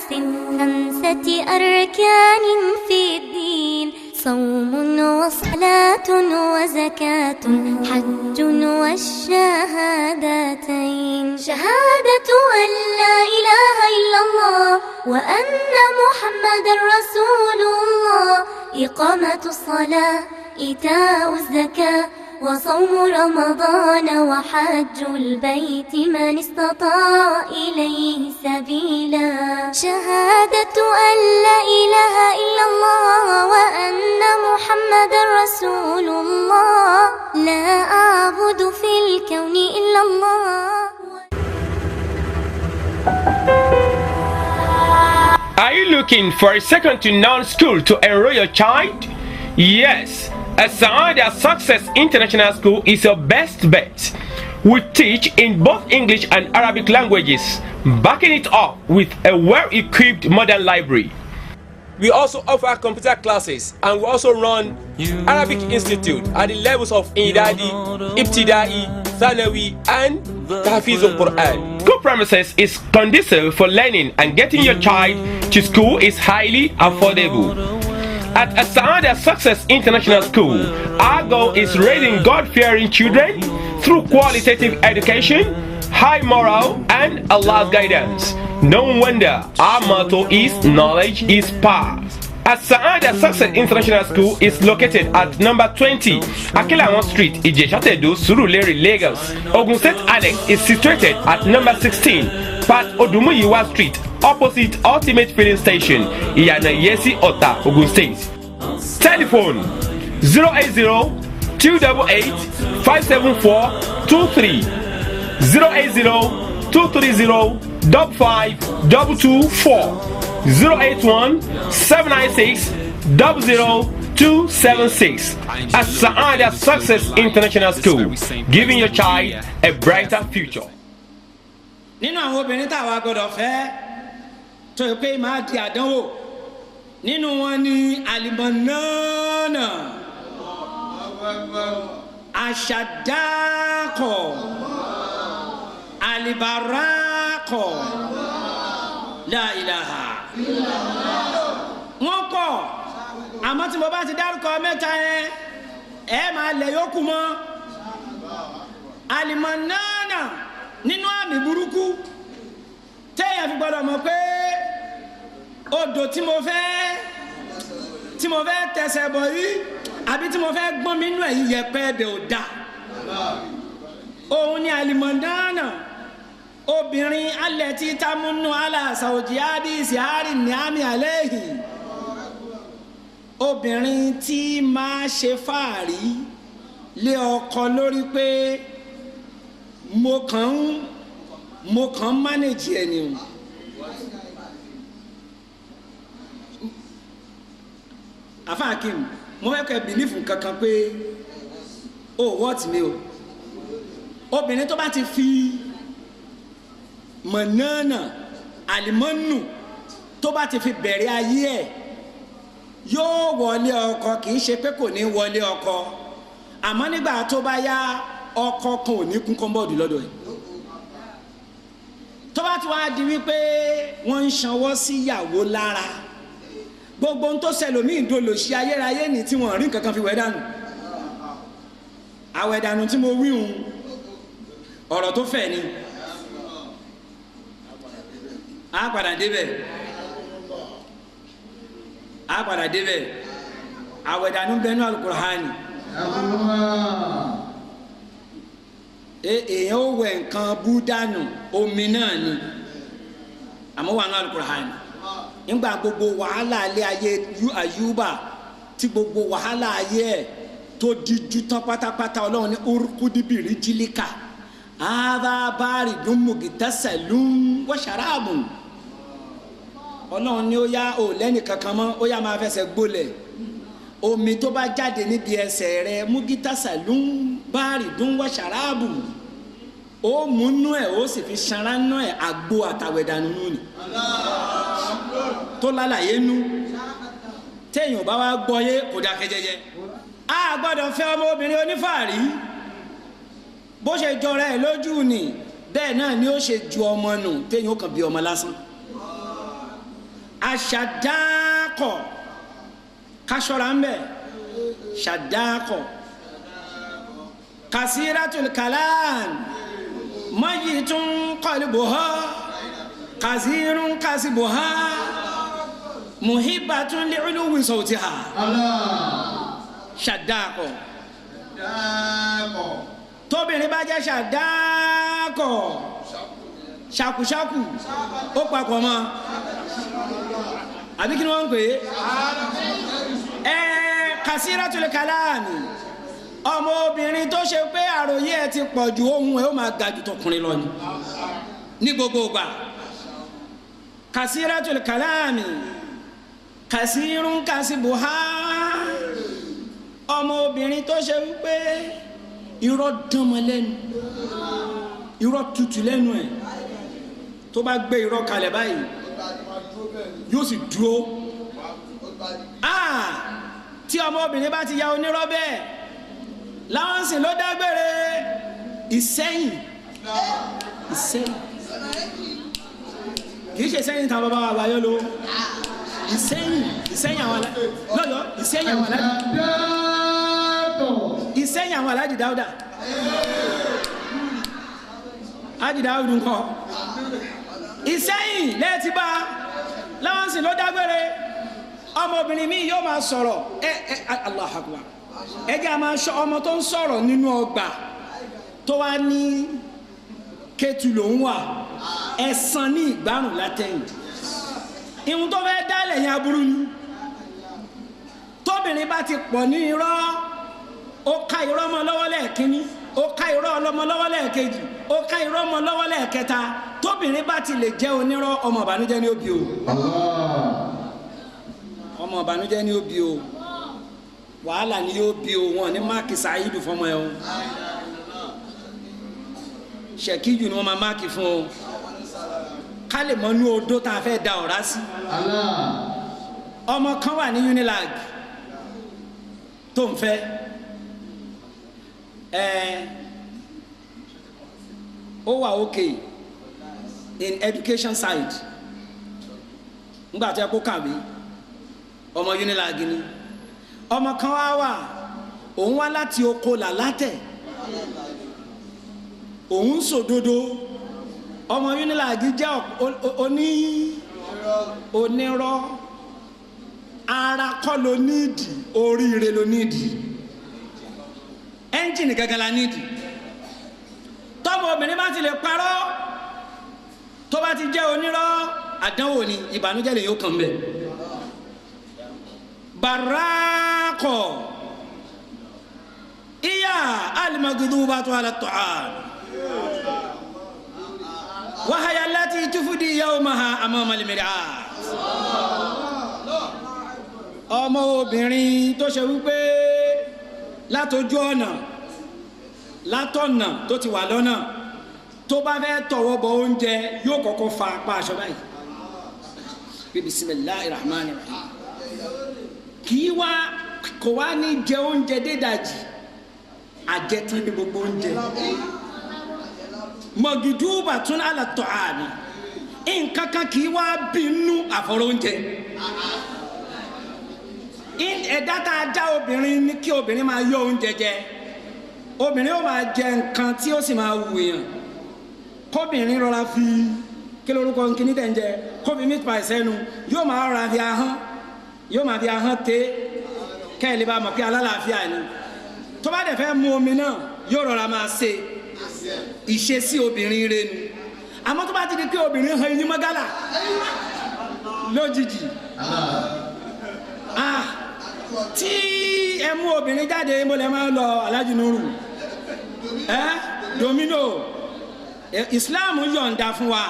5 أركان في الدين صوم وصلاة وزكاة حج والشهادتين شهادة أن لا إله إلا الله وأن محمد رسول الله إقامة الصلاة إيتاء الزكاة وصوم رمضان وحج البيت من استطاع إليه سبيلا شهادة أن لا إله إلا الله وأن محمد رسول الله لا أعبد في الكون إلا الله. Are you looking for a second-to-none school to enroll your child? Yes. As-Saada Success International School is your best bet. We teach in both English and Arabic languages, backing it up with a well-equipped modern library. We also offer computer classes and we also run Arabic Institute at the levels of Indadi, Ibtidai, Thanawi and Tahfiz al-Quran. School premises is conducive for learning and getting your child to school is highly affordable. At As-Saada Success International School, our goal is raising God-fearing children through qualitative education, high moral, and Allah's guidance. No wonder our motto is knowledge is power. As-Saada Success International School is located at number 20 Akilawan Street, Ijeshatedo, Surulere, Lagos. Ogun State Annex is situated at number 16 Pat Odumuyiwa Street, opposite Ultimate Filling Station, Iyana Yesi Ota, Ogun State. Telephone 080-288-57423 080-230-55224 081-796-00276. As-Saada Success International School, giving your child a brighter future. Nínú àwọn obìnrin tá a wá gbọ́dọ̀ fẹ́ tó yẹ pé máa di àdánwò nínú wọn ni alimanana aṣàdákọ alibarakọ la ilaha wọn kọ àmọ́ tí mo bá ti dárúkọ mẹ́ta yẹn ẹ máa lẹ̀ yókù mọ́ alimanana nínú àmì burúkú téèyàn fi gbọ́dọ̀ mọ̀ pé odò tí mo fẹ́ tẹsẹ̀ bọ̀ yìí àbí tí mo fẹ́ gbọ́n mi nínú ẹ̀yìn yẹpẹ́ ẹ̀bẹ̀ ò dá òun ni alimọ̀dánà obìnrin alẹ̀ tí támúnú aláṣàwòjì àdìsí àárín ní àmì àléhìn obìnrin tí máa ṣe fàárí lé ọkọ lórí pé mo kàn manage ẹni o afaakim mo fẹ́ kẹ́ bìlífù kankan pé o wọ́ọ̀tì mi o obìnrin tó bá ti fi mọ̀nánà àlìmọ́nù tó bá ti fi bẹ̀rẹ̀ ayé ẹ̀ yóò wọlé ọkọ kì í ṣe pé kò ní wọlé ọkọ àmọ́ nígbà tó bá yá ọkọ kan ò ní kún kọ́ńbọ́ọ̀dù lọ́dọ̀ ẹ̀ tó bá ti wá di wípé wọ́n ń ṣanwọ́ sí ìyàwó lára gbogbo ohun tó ṣẹlòmíì dolo ṣe ayérayé ní tí wọ́n rí nǹkan kan fi wẹ̀ dànù àwẹ̀ dànù tí mo wí hùn ọ̀rọ̀ tó fẹ̀ ni a padà débẹ̀ àwẹ̀ dànù bẹnu alukur'ani èèyàn ó wẹ̀ nǹkan bú dànù omi náà ni àmọ́ wà ní alukur'ani nígbà gbogbo wàhálà alẹ́ ayé Ayuba tí gbogbo wàhálà ayé ẹ̀ tó díjú tán pátápátá ọlọ́run ní orúkúdíbìrì jílíkà ààbàbárì dùnmùgìtẹ́sẹ̀lùm wọ́ṣàràbù ọlọ́run ní ó yá ò lẹ́nì kankan mọ́ ó yá máa fẹsẹ̀ gbólẹ̀ omi tó bá jáde níbi ẹsẹ̀ rẹ̀ múgìtẹ́sẹ̀lùm bárì dùn wọ́ṣàràbù ó múnú ẹ̀ ó sì fi sanra nú ẹ̀ àgbo àtàwẹ̀dànù nù ni tó lálàyé nú téèyàn bá wá gbọ́yé kò dákẹ́ jẹ́jẹ́ a gbọ́dọ̀ fẹ́ ọmọbìnrin onífàárí bó ṣe jọra ẹ̀ lójú ni bẹ́ẹ̀ náà ni ó ṣe ju ọmọ nù téèyàn ó kàn bí ọmọ lásán aṣàdáàkọ̀ kaṣọ́ra ń bẹ̀ ṣàdáàkọ̀ kasiratul kalam mayitun qalbuha kasirun kasibuha muhibbatun li'uluwi sawtiha ṣàdáàkọ̀ tóbìnrin bá jẹ́ ṣàdáàkọ̀ ṣàkùṣàkù ó papọ̀ mọ́ àbí kí ni wọ́n ń pè é kasiratul kalami ọmọ obìnrin tó ṣe pé àròyé ẹ ti pọ̀ ju ohun ẹ ó máa ga jù tọkùnrin lọ ní gbogbo ìgbà kasiratul kalami kasirun kasibuha ọmọ obìnrin tó ṣe wípé irọ́ dánmọ́ lẹ́nu irọ́ tutù lẹ́nu ẹ̀ tó bá gbé irọ́ kalẹ̀ báyìí yóò sì dúró tí ọmọbìnrin bá ti ya onírọ́ bẹ́ẹ̀ láwọn sì ló dágbére ìsẹ́yìn kì í ṣe sẹ́yìn táwọn bàbá wa wáyé ló ìsẹ́yìn àwọn lọ́yọ̀ ìsẹ́yìn àwọn aláàjì ìsẹ́yìn àwọn aláàjì dáúdà ájì dáúdù ńkọ́ ìsẹ́yìn lẹ́ẹ̀tì bá láwọn sì ló dágbére ọmọbìnrin mi yóò máa sọ̀rọ̀ Allahu Akbar ẹjẹ́ a máa ṣọ́ ọmọ tó ń sọ̀rọ̀ nínú ọgbà tó wá ní kẹtù lòún wà ẹ̀sán ní ìgbárùn látẹ̀yìn ìhun tó fẹ́ dálẹ̀ yẹn aburú ni tóbìnrin bá ti pọ̀ ní irọ́ ó ká irọ́ mọ́ lọ́wọ́ lẹ́ẹ̀kínní ó ká irọ́ ọlọ́mọ lọ́wọ́ lẹ́ẹ̀kejì ó ká irọ́ mọ́ lọ́wọ́ lẹ́ẹ̀kẹta tóbìnrin bá ti lè jẹ́ onírọ́ ọmọ ìbànújẹ́ ni ó bí o ọmọ ìbànújẹ́ ni ó bí o wàhálà ni yóò bí o wọn ní máàkì sàáyídù fọmọ ẹ o ṣèkíjù ni wọn máa máàkì fún o ká lè mọ inú odó tá a fẹ́ da ọ̀rá sí ọmọ kan wà ní Unilag tó ń fẹ́ ó wà okay in education side nígbà tó yẹ kó kàwé ọmọ Unilag ni ọmọ kan wá wà òun wá láti oko làlátẹ̀ òun sòdodo ọmọ Unilag jẹ́ onírọ́ ara kọ́ ló nídìí oríire ló nídìí ẹ́ńjìnì gẹ́gẹ́ la nídìí tọ́mọ obìnrin bá ti lè parọ́ tó bá ti jẹ́ onírọ́ àdánwò ni ìbànújẹ́ lè yóò kàn bẹ́ẹ̀ barako iya almagdubatu ala ta'am wa hiya allati tufdi yawmaha amama almir'at ọmọ obìnrin tó ṣe wípé látojú ọ̀nà látọ̀nà tó ti wà lọ́nà tó bá fẹ́ tọwọ́ bọ oúnjẹ yóò kọ́kọ́ fa apá aṣọ báyìí bismillahir rahmanir rahim kì í wá kò wá ní jẹ oúnjẹ dédàjì àjẹtán ní gbogbo oúnjẹ mọ̀gìdúbà tún àlàtọ̀ àmì nǹkan kan kì í wá bínú àfọ̀rọ̀ oúnjẹ ẹ̀dá tá a já obìnrin ní kí obìnrin máa yọ oúnjẹ jẹ obìnrin ó máa jẹ nǹkan tí ó sì máa wù yàn kóbìnrin rọra fi kí lórúkọ nkíní tẹ̀ ń jẹ kóbi meat pie sẹ́nu yóò máa rọra fi ahọ́n yóò máa fi ahọ́n té kẹ́ẹ̀lì bá mọ̀ pé alálàáfíà ni tó bá dẹ̀ fẹ́ mu omi náà yóò rọra máa ṣe ìṣesí obìnrin rẹ nu àmọ́ tó bá ti di pé obìnrin han eyín mọ́gálà lójijì tí ẹ mú obìnrin jáde mo lè máa lọ Alhaji Nuru domino Islam yọ̀ǹda fún wa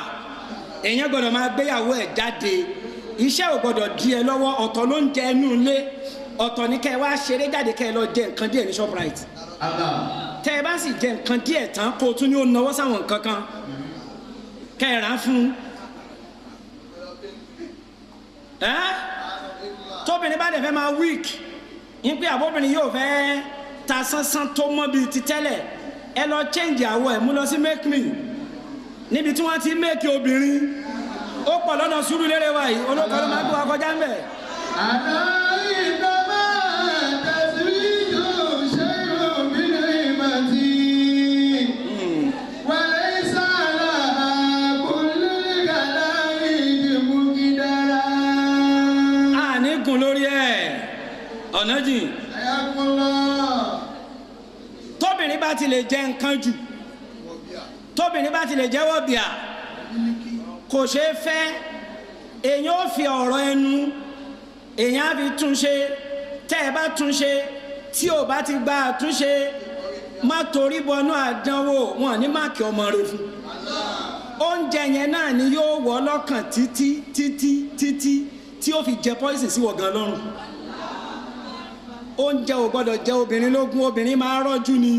èèyàn gbọ́dọ̀ máa gbéyàwó ẹ̀ jáde iṣẹ́ ò gbọ́dọ̀ di ẹ lọ́wọ́ ọ̀tọ̀ ló ń jẹ inú ilé ọ̀tọ̀ ní kẹ́ ẹ wá ṣeré jáde kẹ́ ẹ lọ jẹ nǹkan díẹ̀ ní Shoprite tẹ́ ẹ bá sì jẹ nǹkan díẹ̀ tán kó o tún ní ó náwó sáwọn nǹkan kan kẹ́ ẹ rà á fún tóbìnrin bá dẹ̀ fẹ́ máa weak ń pé àbóbìnrin yóò fẹ́ ta sánsán tó mọ́ bíi ti tẹ́lẹ̀ ẹ lọ change àwọ̀ ẹ̀ mú lọ sí make me níbi tí wọ́n ti make obìnrin ó pọ̀ lọ́nà Sùúrùlérè wa yìí olóko ló máa gbé wa kọjá ń bẹ̀. Lórí ẹ̀ ọ̀nà jìn tóbìnrin bá ti lè jẹ nǹkan jù tóbìnrin bá ti lè jẹ́wọ́ bíà kò ṣeé fẹ́ èyàn ó fi ọ̀rọ̀ ẹnu èyàn á fi túnṣe tẹ́ ẹ bá túnṣe tí ò bá ti gba àtúnṣe má torí bọnú àdánwò wọn ní máàkì ọmọ rẹ fún oúnjẹ yẹn náà ni yóò wọ lọ́kàn títí títí títí tí ó fi jẹ poison sí wọ̀gán lọ́rùn oúnjẹ ò gbọ́dọ̀ jẹ obìnrin lógún obìnrin máa rọ́jú ni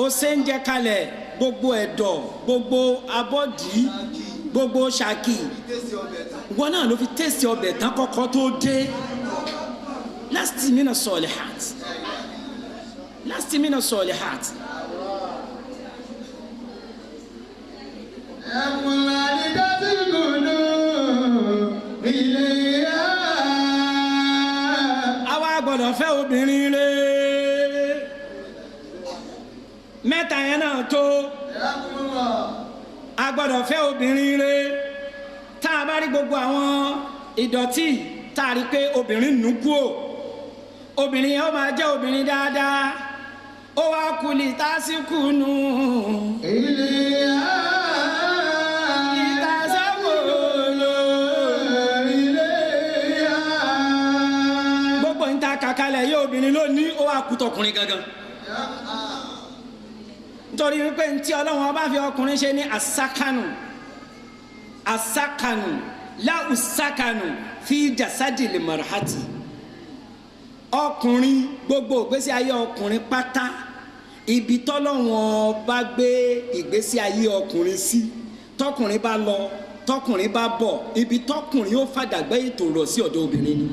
ó ṣe ń jẹ kalẹ̀ gbogbo ẹ̀dọ̀ gbogbo abọ́dí gbogbo ṣàkì wọn náà ló fi tẹ́sí ọbẹ̀ tán kọ́kọ́ tó dé last mina solihat last mina solihat. Àwa gbọ́dọ̀ fẹ́ obìnrin rẹ̀ mẹ́ta yẹn náà tó a gbọ́dọ̀ fẹ́ obìnrin rẹ̀ tá a bá rí gbogbo àwọn ìdọ̀tí tá a rí pé obìnrin nù kú o obìnrin yẹn ó máa jẹ́ obìnrin dáadáa ó wá kulì tásìkò nù. Kàkálẹ̀ yóò obìnrin ló ní ó wà kútọ̀ ọkùnrin gangan nítorí wípé ntí Ọlọ́run ọba fi ọkùnrin ṣe ní asákanu asákanu láùsákanu fi jàsádì lè marhati ọkùnrin gbogbo ìgbésí ayé ọkùnrin pátá ibi tọ́lọ́run ọba gbé ìgbésí ayé ọkùnrin sí tọkùnrin bá lọ tọkùnrin bá bọ̀ ibi tọkùnrin ó fàdàgbẹ́ ètò rọ̀ sí ọ̀dọ̀ obìnrin ni.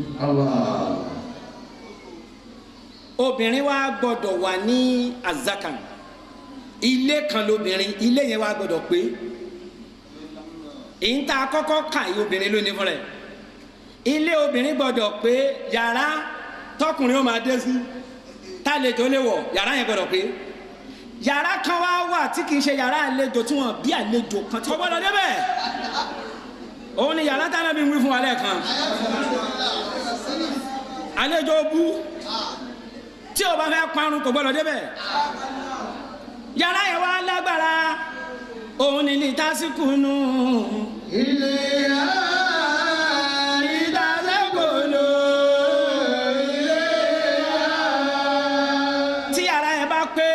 Obìnrin wa gbọ́dọ̀ wà ní azakan ilé kan lóbìnrin ilé yẹn wa gbọ́dọ̀ pé èyí tá a kọ́kọ́ kà yí obìnrin lónìí fúnra ẹ̀ ilé obìnrin gbọ́dọ̀ pé yàrá tọkùnrin ó máa dé sí tálejò lè wọ̀ yàrá yẹn gbọ́dọ̀ pé yàrá kan wá wà tí kì í ṣe yàrá àlejò tí wọ́n bí àlejò kan tí wọ́n gbọ́dọ̀ débẹ̀ òun ni yàrá tá a lẹ́bi wí fún wa lẹ́ẹ̀kan àlejò bú tí o bá fẹ́ parun kò gbọ́dọ̀ débẹ̀ yàrá yẹn wá lágbára òun ni ní tásìkò nù. ilé ìdásẹ́kò lò ilé tí yàrá yẹn bá pé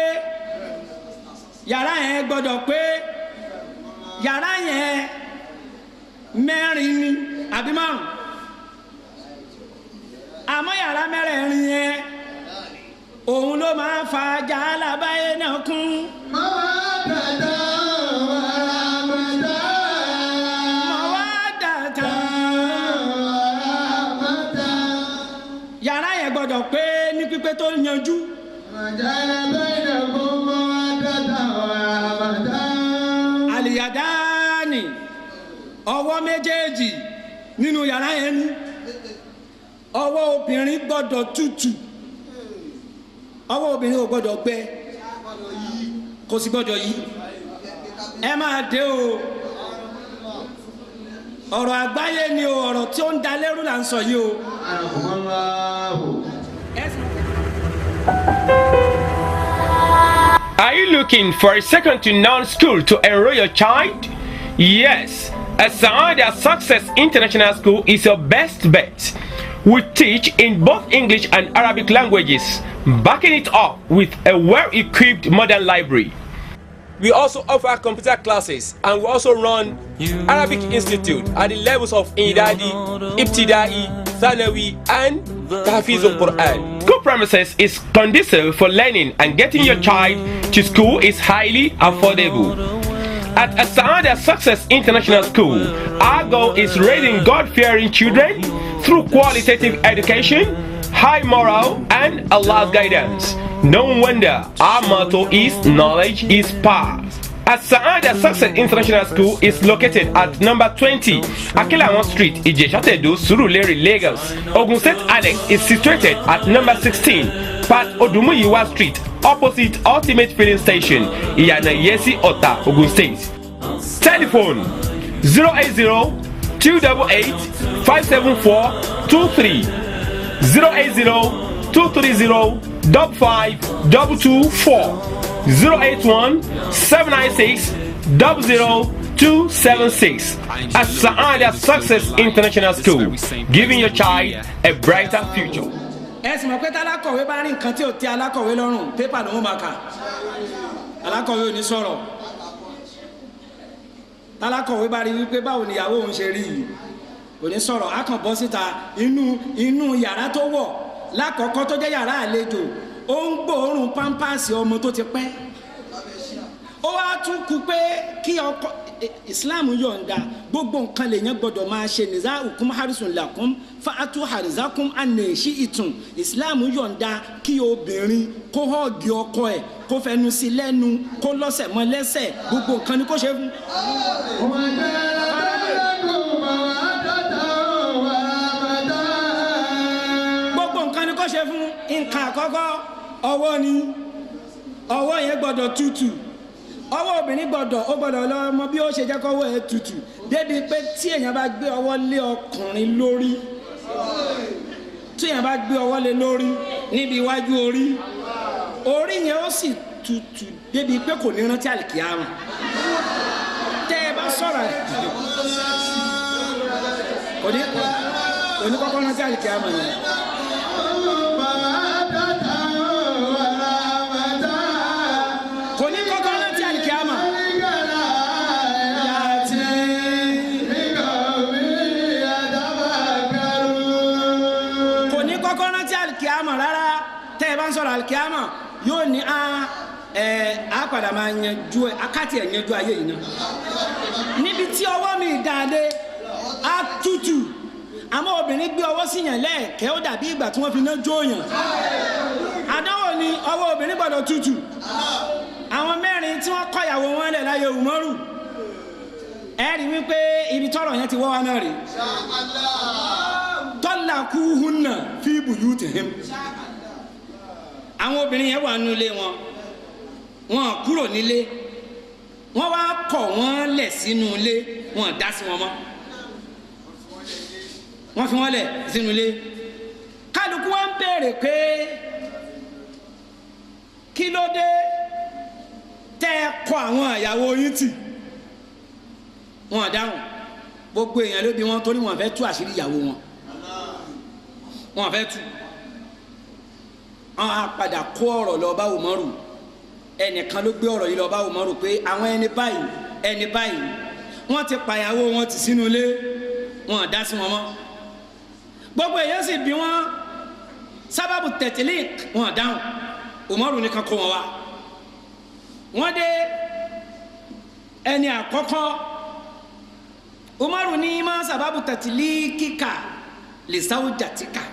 yàrá yẹn gbọ́dọ̀ pé yàrá yẹn mẹ́rin ni àbí márùn àmọ́ yàrá mẹ́rẹ̀ẹ̀rin yẹn òun ló máa fa jàálà báyé náà kún. Yàrá yẹn gbọ́dọ̀ pé ní pípé tó yanjú. Àlìyàdáni ọwọ́ méjèèjì nínú yàrá yẹn ní ọwọ́ obìnrin gbọ́dọ̀ tútù. Ọwọ́ obìnrin ò gbọ́dọ̀ gbẹ kò sì gbọ́dọ̀ yí ẹ máa dé o ọ̀rọ̀ àgbáyé ni o ọ̀rọ̀ tí ó ń da lẹ́rù là ń sọ yìí o. Are you looking for a second-to-none school to enroll your child? Yes, As-Saada Success International School is your best bet. We teach in both English and Arabic languages, backing it up with a well-equipped modern library. We also offer computer classes, and we also run Arabic Institute at the levels of Idadi, Ibtidai, Thanawi, and Tahfizul Quran. School premises is conducive for learning, and getting your child to school is highly affordable. At As-Saada Success International School, our goal is raising God-fearing children through qualitative education, high moral, and Allah's guidance. No wonder our motto is knowledge is power. As-Sa'ada Success International School is located at number 20 Akilawan Street, Ijesha-Tedo, Surulere, Lagos. Ogun State Annex is situated at number 16 Pat Odumuyiwa Street, opposite Ultimate Filling Station, Iyana Yesi Ota, Ogun State. Telephone 080-288-57423, 080-230-55224, 081-796-00276. As-Sa'ada Success International School, giving your child a brighter future. ẹ̀sìn mọ̀ pé tálákọ̀wé bá rí nǹkan tí ò tẹ́ alákọ̀wé lọ́rùn pépà ló ń máa kà alákọ̀wé ò ní sọ̀rọ̀ tálákọ̀wé bá rí wípé báwo ni ìyàwó òun ṣe rí yìí kò ní sọ̀rọ̀ á kàn bọ́ síta inú yàrá tó wọ̀ lákọ̀ọ́kọ́ tó jẹ́ yàrá àlejò ó ń gbóòórùn pampasì ọmọ tó ti pẹ́ ó wá tún kú pé kí ọkọ Islam yọ̀ǹda gbogbo nǹkan lèyàn gbọ́dọ̀ máa ṣe nìza hukum harisun lakum fa'atu harizakum anèṣí ìtùn Islam yọ̀ǹda kí obìnrin kó họ́ọ̀gì ọkọ ẹ̀ kó fẹnu sí lẹ́nu kó lọ́sẹ̀ mọ́ lẹ́sẹ̀ gbogbo nǹkan ni kó ṣe fún. gbogbo nǹkan ni kó ṣe fún nǹkan àkọ́kọ́ ọwọ́ ni ọwọ́ yẹn gbọ́dọ̀ tútù ọwọ́ obìnrin gbọ́dọ̀ lọ mọ bí ó ṣe jẹ́ kọ́wọ́ ẹ̀ tutù débi pé tí èèyàn bá gbé ọwọ́ lé ọkùnrin lórí níbi iwájú orí yẹn ó sì tutù débi pé kò ní rántí àlìkìyámà tẹ́ ẹ bá sọ̀rọ̀ kò ní kọ́kọ́ rántí àlìkìyámà yẹn. sọ̀rọ̀ alikiyama yóò ní a padà máa yanjú ẹ akáti ẹ̀ yanjú ayé yìí náà níbi tí ọwọ́ mi dáadé a tútù àmọ́ obìnrin gbé ọwọ́ sí yàn lẹ́ẹ̀kẹ́ ó dàbí ìgbà tí wọ́n fi ná jóyàn àdánwò ni ọwọ́ obìnrin gbọ́dọ̀ tútù àwọn mẹ́rin tí wọ́n kọ́yàwó wọn lẹ̀ láyé Umaru ẹ rí wípé ibi tọ́rọ̀ yẹn ti wọ́ wa náà rí tọ́lákúhùnà fi buyutihim àwọn obìnrin yẹn wà nílé wọn kúrò nílé wọn wá kọ̀ wọ́n lẹ̀ sínú ilé wọn dá sí wọn mọ́ wọ́n fi wọ́n lẹ̀ sínú ilé kálukú wọn béèrè pé kí ló dé tẹ́ ẹ kọ̀ àwọn ìyàwó yín tì wọn dáhùn gbogbo èèyàn ló bí wọn torí wọn fẹ́ tú àṣírí ìyàwó wọn fẹ́ tú wọn á padà kó ọ̀rọ̀ lọ bá Umaru ẹnìkan ló gbé ọ̀rọ̀ yìí lọ bá Umaru pé àwọn ẹni báyìí wọ́n ti pàyàwó wọn tì sínú ilé wọn dá sí wọn mọ́ gbogbo èèyàn sì bí wọn sábàbù tẹ̀tẹ̀lé wọn dáhùn Umaru nìkan kó wọn wá wọn dé ẹni àkọ́kọ́ Umaru ní ma sábàbù tẹ̀tẹ̀lé kíkà lè sáwó jàtìkà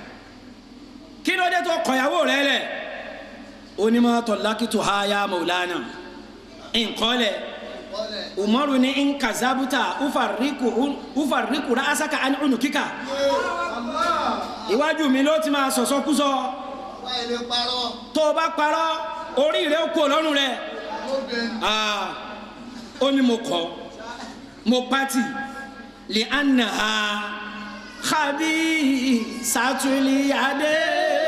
kí ló dé tó kọ̀yàwó rẹ̀ lẹ̀ onímọ̀ tọ̀lákìtò háyà Maulana nkọ́lẹ̀ Umaru ní nkazabuta ufarriku ra'asaka an unukika iwájú mi ló ti máa sọ̀sọ́kúsọ tó bá parọ́ orí rẹ̀ ó kó lọ́rùn rẹ̀ ó ní mo kọ̀ mo pàtì lè annaha khabisatul yadayn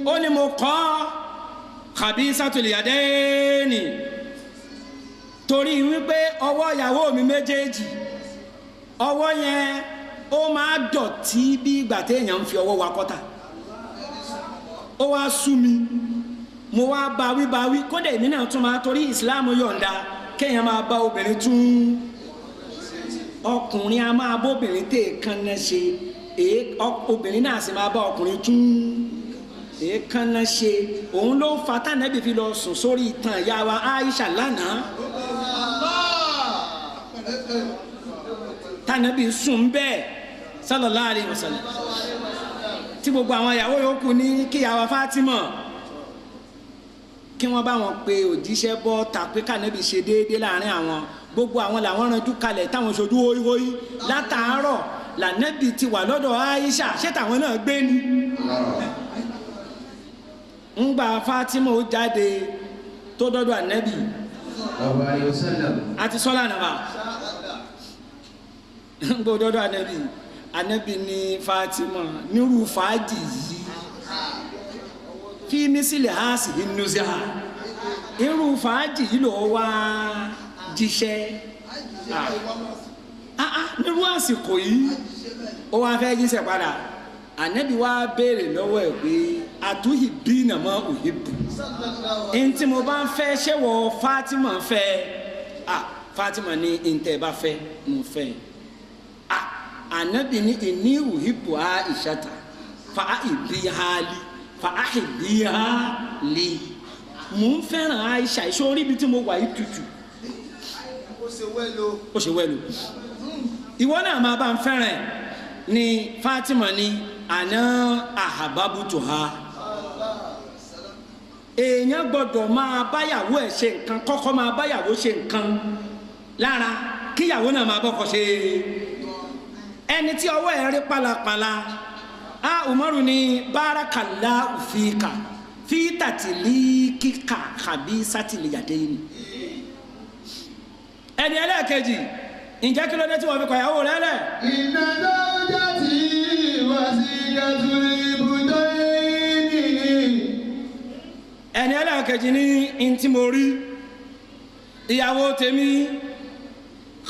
ó ní mo kọ̀ khabisatul yadayn torí wípé ọwọ́ ìyàwó mi méjèèjì ọwọ́ yẹn ó máa dọ̀tí bí ìgbà téèyàn ń fi ọwọ́ wa kọ́ta ó wá sú mi mo wá báwí kódà èmi náà tún máa torí ìsìláàmù yọ̀ǹda kéèyàn máa bá obìnrin tún ọkùnrin a máa bóbìnrin tè kánná ṣe obìnrin náà sì máa bá ọkùnrin tún èékánná ṣe òun ló fa tánàbì fi lọ sùn sórí ìtàn ìyá wa Aisha lánàá tánàbì sùn bẹ́ẹ̀ sallallahu alaihi wasallam tí gbogbo àwọn ìyàwó yòókù ní kí ìyàwó Fatima kí wọ́n bá wọn pe òjíṣẹ́ bọ́ tàpé kànábì ṣe déédéé láàrin àwọn gbogbo àwọn làwọn ranjú kalẹ̀ táwọn ṣojú hóyíhóyí látàárọ̀ lànàbì ti wà lọ́dọ̀ Aisha ṣé tàwọn náà gbé ni. ńgbà Fatima ó jáde tó dọ́dọ̀ ànábì àti sọ́lá nàbà ńgbà ó dọ́dọ̀ ànábì ní Fatima nírú fàájì yìí fi mísìlẹ̀ ha sì nínú sí ha irú fàájì yìí ló wá jíṣẹ́ nírú àsìkò yìí ó wá fẹ́ jíṣẹ́ padà ànábì wá béèrè lọ́wọ́ ẹ̀ pé àtúhì bí nàmọ́ òhìbù ẹni tí mo bá ń fẹ́ ṣé wọ Fatima fẹ́ Fatima ní ntẹ̀ bá fẹ́ mo fẹ́ ànábì ní ìní òhìbù Aishata fa ìbí hali fa ahìbíyá lè mò ń fẹ́ràn Aisha ìṣòrí ibi tí mo wà yìí tutù ó ṣe wẹ́lo ìwọ náà máa bá ń fẹ́ràn ni Fatima ni àná àhàbábùtù ha èèyàn gbọ́dọ̀ máa báyàwó ẹ̀ ṣe nǹkan kọ́kọ́ máa báyàwó ṣe nǹkan lára kíyàwó náà máa bọ́kọ ṣe ẹni tí ọwọ́ ẹ̀ rí pálapàla Umaru ni barakallahu fika fi tatilika khabisati liyadaini ẹni ẹlẹ́ẹ̀kejì ǹjẹ́ kí ló dé tí wọ́n fi kọ̀ ìyàwó rẹ̀ lẹ̀. Inna zawjati wasiqatul ibtaini. ẹni ẹlẹ́ẹ̀kejì ní ntí mo rí ìyàwó tèmi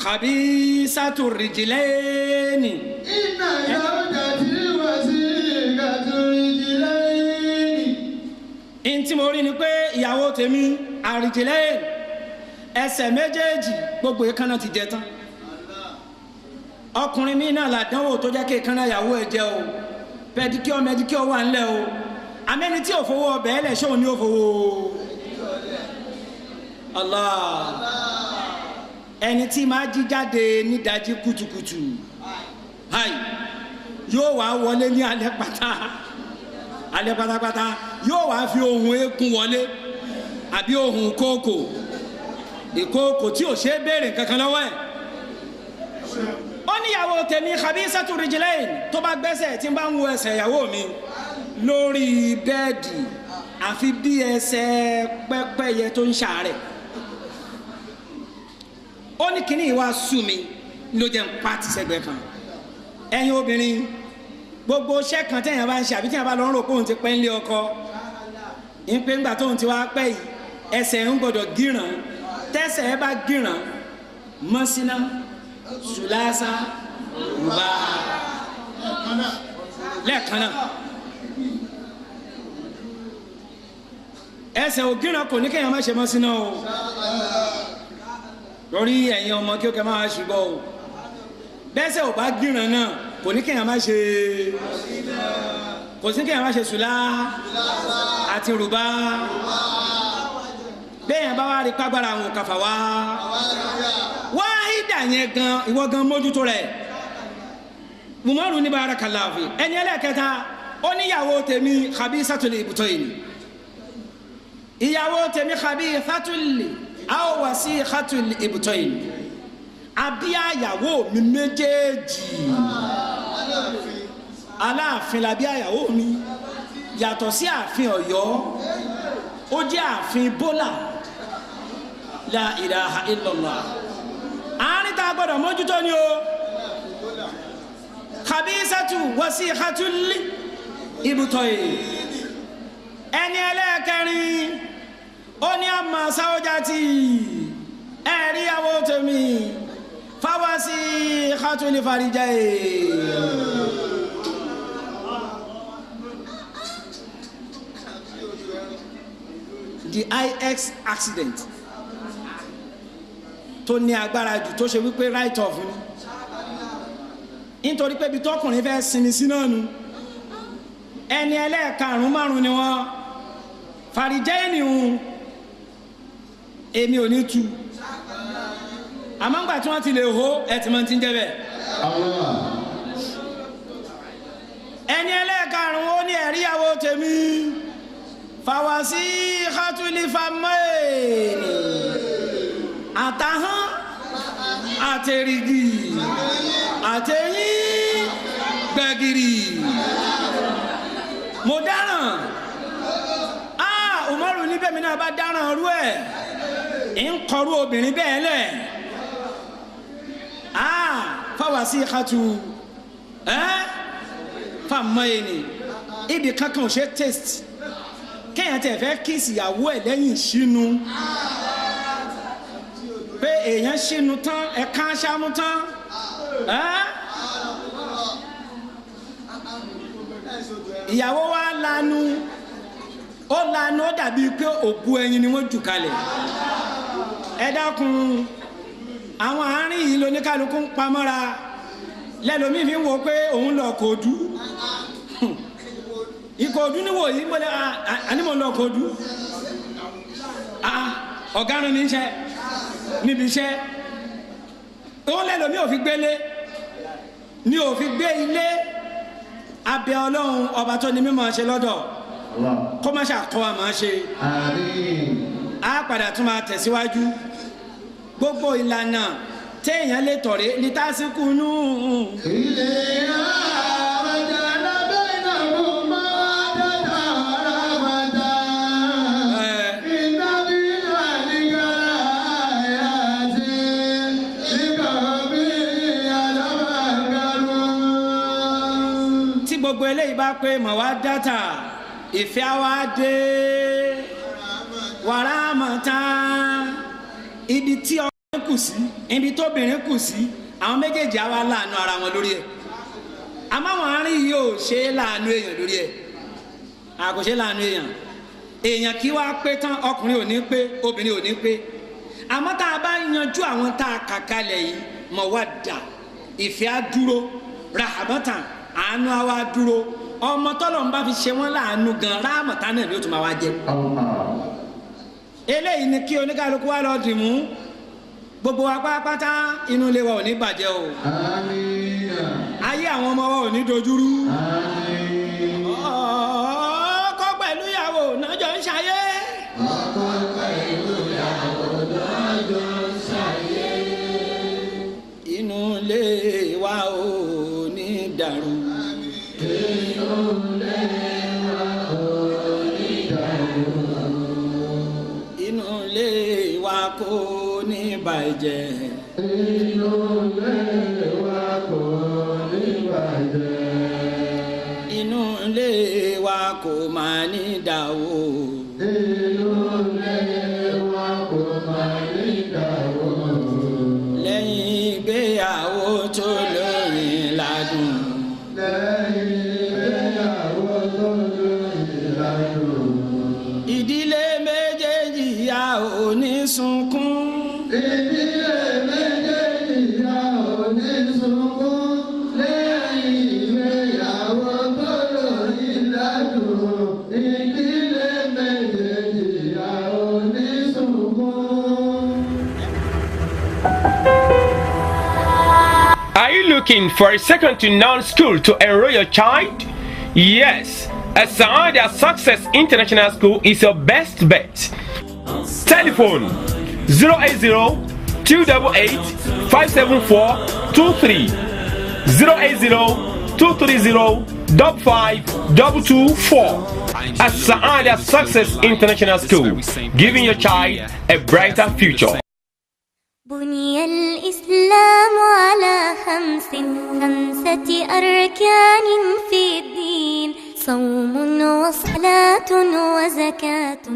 khabisatu rijlaini. Inna zawjati wasiqatul rijlaini. ntí mo rí ni pé ìyàwó tèmi àrìjìlẹ́yìn ẹsẹ̀ méjèèjì gbogbo èékánná ti jẹ tán ọkùnrin mi náà làdánwò tó jẹ́ kí èékánná ìyàwó ẹ̀ jẹ́ o pẹ̀díkíọ̀ mẹ́díkíọ̀ wà ńlẹ̀ o amẹ́ni tí ò fowó ọbẹ̀ ẹlẹ̀ ṣóun ní ò fowó Allah ẹni tí máa jí jáde nídàájí kùtùkùtù yóò wá wọlé ní alẹ́ pátápátá yóò wá fi ohun eékún wọlé àbí ohun kókò ìkókò tí ò ṣe é béèrè kankan lọ́wọ́ ẹ̀ ó níyàwó tèmi khabisatu rijlain tó bá gbẹ́sẹ̀ tí ń bá ń wo ẹsẹ̀ ìyàwó mi lórí bẹ́ẹ̀dì àfi bí ẹsẹ̀ pẹ́pẹ́yẹ tó ń ṣàárẹ̀ ó ní kíní ìwà sú mi ló jẹ́ ń pàtì sẹ́gbẹ́ kan ẹ̀yin obìnrin gbogbo iṣẹ́ kan tẹ̀yàn bá ń ṣe àbí tẹ̀yàn bá lọ ń rò pé òun ti pẹ́ ńlé ọkọ ń pé ńgbà tóun ti wá pẹ́ yìí ẹsẹ̀ ń gbọ́dọ̀ gíràn tẹ́sẹ̀ ẹ bá gíràn mọ́síná sùlásá rúbá lẹ́ẹ̀kan náà ẹsẹ̀ ò gíràn kò ní kéèyàn má ṣe mọ́síná o lórí ẹ̀yin ọmọ kí ó kẹ́ máa ṣùgbọ́ o bẹ́sẹ̀ ò bá gíràn náà kò ní kéèyàn má ṣe kò sí kéèyàn má ṣe sùlá àti rúbá bẹ́ẹ̀yàn bá wá rí pàgbára àwọn òkàfà wá ìdà yẹn gan ìwọ gan mójútó rẹ̀ Umaru ní barakallahu fi ẹni ẹlẹ́ẹ̀kẹta ó níyàwó tèmi khabisatul ibtaini ìyàwó tèmi khabisatul aw wasiqatul ibtaini abíyá ìyàwó mi méjèèjì Aláàfin làbí àyàwó mi yàtọ̀ sí ààfin Ọ̀yọ́ ó jẹ́ ààfin bólà la ilaha illallah àárín tá a gbọ́dọ̀ mójútó ni o khabisatu wasiqatul ibtaini ẹni ẹlẹ́ẹ̀kẹrin ó ní àmà sáwọ́játì ẹ̀rí àwọ̀ tèmi fawasiqatul farijayn the IX accident tó ní agbára jù tó ṣe wípé right of ni nítorí pé ibi tọkùnrin fẹ́ sinmi sí náà nu ẹni ẹlẹ́ẹ̀karùn-ún márùn-ún ni wọ́n Farijaini ń èmi ò ní tu àmọ́ ńgbà tí wọ́n ti lè hó ẹ̀ tí wọ́n ti ń jẹ́ bẹ́ẹ̀ ẹni ẹlẹ́ẹ̀karùn-ún ó ní ẹ̀rí ìyàwó tèmi fàwásí khatuli famaini àtàhán àtẹ̀rìgì àtẹ̀yìn gbẹ̀gìrì mo dáràn Umaru níbẹ̀ mi náà bá dáràn rú ẹ̀ ń kọrú obìnrin bẹ́ẹ̀ lẹ̀ fàwásí khatu famaini ibi kankan ò ṣe taste kéèyàn tẹ̀ fẹ́ kíìsì ìyàwó ẹ̀ lẹ́yìn ìṣínú pé èèyàn ṣínú tán ẹ̀ka ṣámú tán ìyàwó wa lanu ó dàbí pé òkú ẹyin ni wọ́n jù kalẹ̀ ẹ dákun àwọn àárín yìí lóníkálukú ń pamọ́ra lẹ́lòmíì fi ń wo pé òun lọ Kòdú Ìkòdú níwò yìí mo lè ànímọ̀ lọ Kòdú ọ̀gárin ní iṣẹ́ níbi iṣẹ́ òun lẹ́lòmíì ò fi gbélé ní ò fi gbé ilé abẹ́ Ọlọ́run ọba tó ní mímọ̀ ṣe lọ́dọ̀ kó má ṣàkọ́ àmọ́ ṣe á padà tún máa tẹ̀síwájú gbogbo ìlànà téèyàn lè tọ̀rẹ́ lítàsíkú nù. ilé àwàjà lábẹ́ ìnáwó máa dáadáa àràmàdà. ìnáwó ìlànà àyàtì ìkàwé alábàgàrú. tí gbogbo eléyìí bá pé màwá dátà ìfẹ́ àwa dé wàràmàtà ibi tí kù sí ibi tóbìnrin kù sí àwọn méjèèjì á wá láàánú ara wọn lórí ẹ̀ àmọ́ àwọn àárín yìí ò ṣe é láàánú èèyàn lórí ẹ̀ àkòṣe láàánú èèyàn kí wá pé tán ọkùnrin ò ní pé obìnrin ò ní pé àmọ́ tá a bá yanjú àwọn tá a kà kalẹ̀ yìí mawadda ìfẹ́ á dúró rahamatan àánú á wá dúró ọmọ tọ́lọ̀ ń bá fi ṣe wọ́n láàánú gan ráàmọ̀tá náà ni ó tún máa wá jẹ eléyìí ni kí oníkálukú wá lọ dì mú gbogbo wa pátápátá inú ilé wa ò ní bàjẹ́ o ayé àwọn ọmọ wa ò ní dojúrú ọkọ pẹ̀lú ìyàwó nájọ ń ṣayé inú ilé wa ò ní dàrú inú ilé wa kò ní bàjẹ́. inú ilé wa kò ní bàjẹ́. inú ilé wa kò máa ní dàwó. inú ilé wa kò máa ní dàwó. lẹ́yìn ìgbéyàwó tó lóyìn ládùn. lẹ́yìn ìgbéyàwó tó lóyìn ládùn. ìdílé méjèèjì yà ò ní sunkún. ìdílé méjèèjì yà ò ní sunkún. lẹ́yìn ìgbéyàwó tó lóyìn ládùn. ìdílé méjèèjì yà ò ní sunkún. Are you looking for a second to none school to enroll your child? Yes, As-Sa'adah Success International School is your best bet. Telephone 080-288-574-23 080-230-55224. As-Sa'adah Success International School, giving your child a brighter future. بني الإسلام على خمسة أركان في الدين صوم وصلاة وزكاة